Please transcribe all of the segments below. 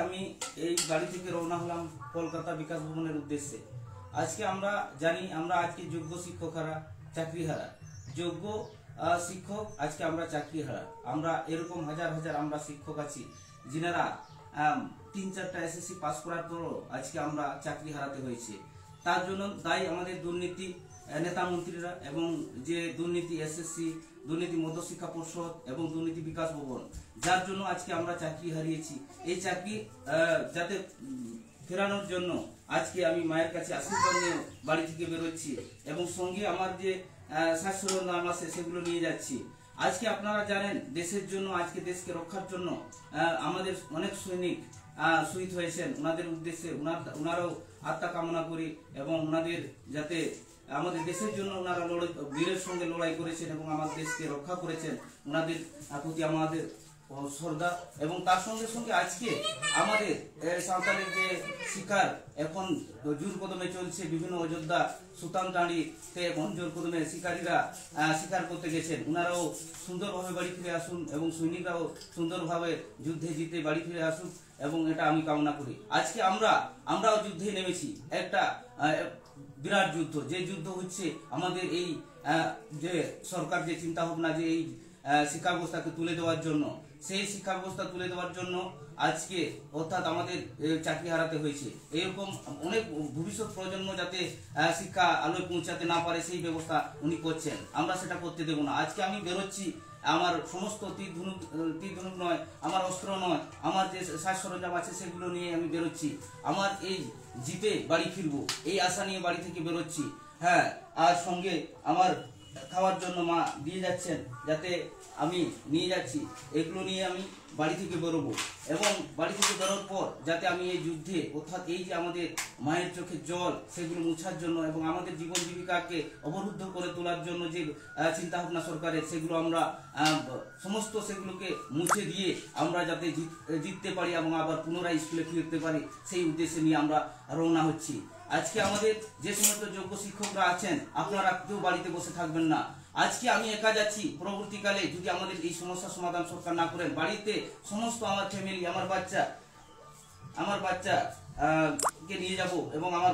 আমি এই বাড়ি থেকে রওনা হলাম কলকাতা বিকাশ ভবনের উদ্দেশ্যে। আজকে আমরা জানি আমরা আজকে যোগ্য শিক্ষকরা চাকরি হারা, যোগ্য শিক্ষক আজকে আমরা চাকরি হারা। আমরা এরকম হাজার হাজার আমরা শিক্ষক আছি যিনারা 3-4টা এসএসসি পাস করার পরও আজকে আমরা চাকরি হারাতে হয়েছে। তার জন্য দায়ী আমাদের দুর্নীতি নেতা মন্ত্রীরা এবং যে দুর্নীতি এসএসসি, দুর্নীতি মধ্যশিক্ষা পর্ষদ এবং দুর্নীতি বিকাশ ভবন, যার জন্য আজকে আমরা চাকরি হারিয়েছি। এই চাকরি যাতে ফেরানোর জন্য আজকে আমি মায়ের কাছে আশীর্বাদ নিয়ে বাড়ি থেকে বেরোচ্ছি এবং সঙ্গে আমার যে শাশুড়ির নাম আছে সেগুলো নিয়ে যাচ্ছি। আজকে আপনারা জানেন দেশের জন্য, আজকে দেশকে রক্ষার জন্য আমাদের অনেক সৈনিক শহীদ হয়েছেন। ওনাদের উদ্দেশ্যে ওনারাও আত্মা কামনা করি এবং ওনাদের যাতে আমাদের দেশের জন্য ওনারা বীরের সঙ্গে লড়াই করেছেন এবং আমাদের দেশকে রক্ষা করেছেন, ওনাদের প্রতি আমাদের শ্রদ্ধা। এবং তার সঙ্গে সঙ্গে আজকে আমাদের সাঁওতালের যে শিকার এখন জোর কদমে চলছে, বিভিন্ন অযোধ্যা সুতানটাঁড়িতে এখন জোর কদমে শিকারীরা শিকার করতে গেছেন, ওনারাও সুন্দরভাবে বাড়ি ফিরে আসুন এবং সৈনিকরাও সুন্দরভাবে যুদ্ধে জিতে বাড়ি ফিরে আসুন এবং এটা আমি কামনা করি। আজকে আমরাও যুদ্ধে নেমেছি, একটা বিরাট যুদ্ধ। যে যুদ্ধ হচ্ছে আমাদের এই যে সরকার যে চিন্তা ভাবনা যে এই শিক্ষা ব্যবস্থাকে তুলে দেওয়ার জন্য, সেই শিক্ষা ব্যবস্থা তুলে দেওয়ার জন্য আজকে অর্থাৎ আমাদের চাকরি হারাতে হয়েছে। এরকম অনেক ভবিষ্যৎ প্রজন্ম যাতে শিক্ষা আলোয় পৌঁছাতে না পারে সেই ব্যবস্থা উনি করছেন, আমরা সেটা করতে দেব না। আজকে আমি বেরোচ্ছি, আমার সমস্ত তীর ধনুক নয়, আমার অস্ত্র নয়, আমার যে সাজ সরঞ্জাম আছে সেগুলো নিয়ে আমি বেরোচ্ছি। আমার এই জিতে বাড়ি ফিরবো এই আশা নিয়ে বাড়ি থেকে বেরোচ্ছি। হ্যাঁ, আর সঙ্গে আমার খাওয়ার জন্য মা দিয়ে যাচ্ছেন, যাতে আমি নিয়ে যাচ্ছি, এগুলো নিয়ে আমি বাড়ি থেকে বেরোবো এবং বাড়ি থেকে বেরোর পর যাতে আমি এই যুদ্ধে অর্থাৎ এই যে আমাদের মায়ের চোখের জল সেগুলো মুছার জন্য এবং আমাদের জীবন জীবিকাকে অবরুদ্ধ করে তোলার জন্য যে চিন্তা ভাবনা সরকারের, সেগুলো আমরা সমস্ত সেগুলোকে মুছে দিয়ে আমরা যাতে জিততে পারি এবং আবার পুনরায় স্কুলে ফিরতে পারি, সেই উদ্দেশ্যে নিয়ে আমরা রওনা হচ্ছি। আজকে আমাদের যে সমস্ত যোগ্য শিক্ষকরা আছেন, আপনারা কেউ বাড়িতে বসে থাকবেন না। আজকে আমি একা যাচ্ছি, পরবর্তীকালে যদি আমাদের এই সমস্যার সমাধান সরকার না করেন, বাড়িতে সমস্ত আমার ফ্যামিলি, আমার বাচ্চা কে নিয়ে যাব এবং আমার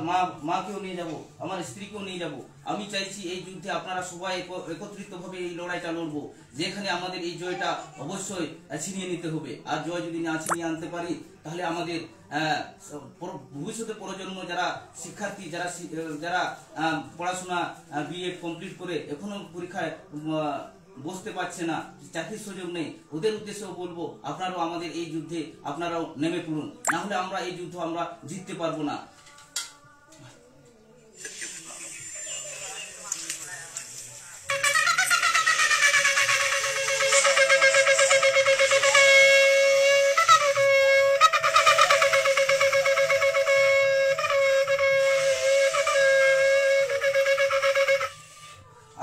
মাকেও নিয়ে যাব, আমার স্ত্রীকেও নিয়ে যাব। আমি চাইছি এই যুদ্ধে আপনারা সবাই একত্রিতভাবে এই লড়াইটা লড়বো, যেখানে আমাদের এই জয়টা অবশ্যই ছিনিয়ে নিতে হবে। আর জয় যদি না ছিনিয়ে আনতে পারি, তাহলে আমাদের ভবিষ্যতে প্রজন্ম যারা শিক্ষার্থী, যারা পড়াশোনা বিএড কমপ্লিট করে এখনো পরীক্ষায় বসতে পারছে না, চাকরির সুযোগ নেই, ওদের উদ্দেশ্যেও বলবো আপনারাও আমাদের এই যুদ্ধে আপনারাও নেমে পড়ুন, না হলে আমরা এই যুদ্ধ আমরা জিততে পারবো না।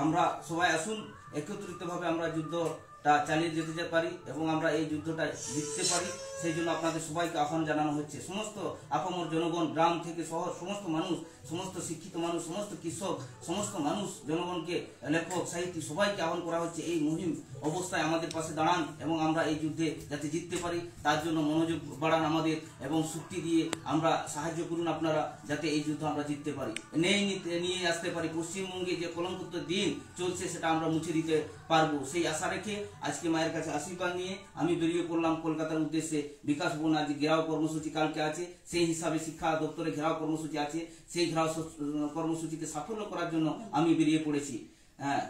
আমরা সবাই আসুন, একত্রিতভাবে আমরা যুদ্ধটা চালিয়ে যেতে পারি এবং আমরা এই যুদ্ধটা জিততে পারি। সেই জন্য আপনাদের সবাইকে আহ্বান জানানো হচ্ছে। সমস্ত আপামর জনগণ, গ্রাম থেকে শহর, সমস্ত মানুষ, সমস্ত শিক্ষিত মানুষ, সমস্ত কৃষক, সমস্ত মানুষ, জনগণকে, লেখক, সাহিত্যিক সবাইকে আহ্বান করা হচ্ছে এই মুহিম অবস্থায় আমাদের পাশে দাঁড়ান এবং আমরা এই যুদ্ধে যাতে জিততে পারি তার জন্য মনোযোগ বাড়ান আমাদের এবং শক্তি দিয়ে আমরা সাহায্য করুন আপনারা, যাতে এই যুদ্ধ আমরা জিততে পারি, নিয়ে আসতে পারি। পশ্চিমবঙ্গে যে কলঙ্কিত দিন চলছে সেটা আমরা মুছে দিতে পারবো, সেই আশা রেখে আজকে মায়ের কাছে আশীর্বাদ নিয়ে আমি বেরিয়ে পড়লাম কলকাতার উদ্দেশ্যে। বিকাশ ভবন আজ ঘেরাও কর্মসূচি কালকে আছে, সেই হিসাবে শিক্ষা দপ্তরে ঘেরাও কর্মসূচি আছে, সেই ঘেরাও কর্মসূচিকে সাফল্য করার জন্য আমি বেরিয়ে পড়েছি। হ্যাঁ,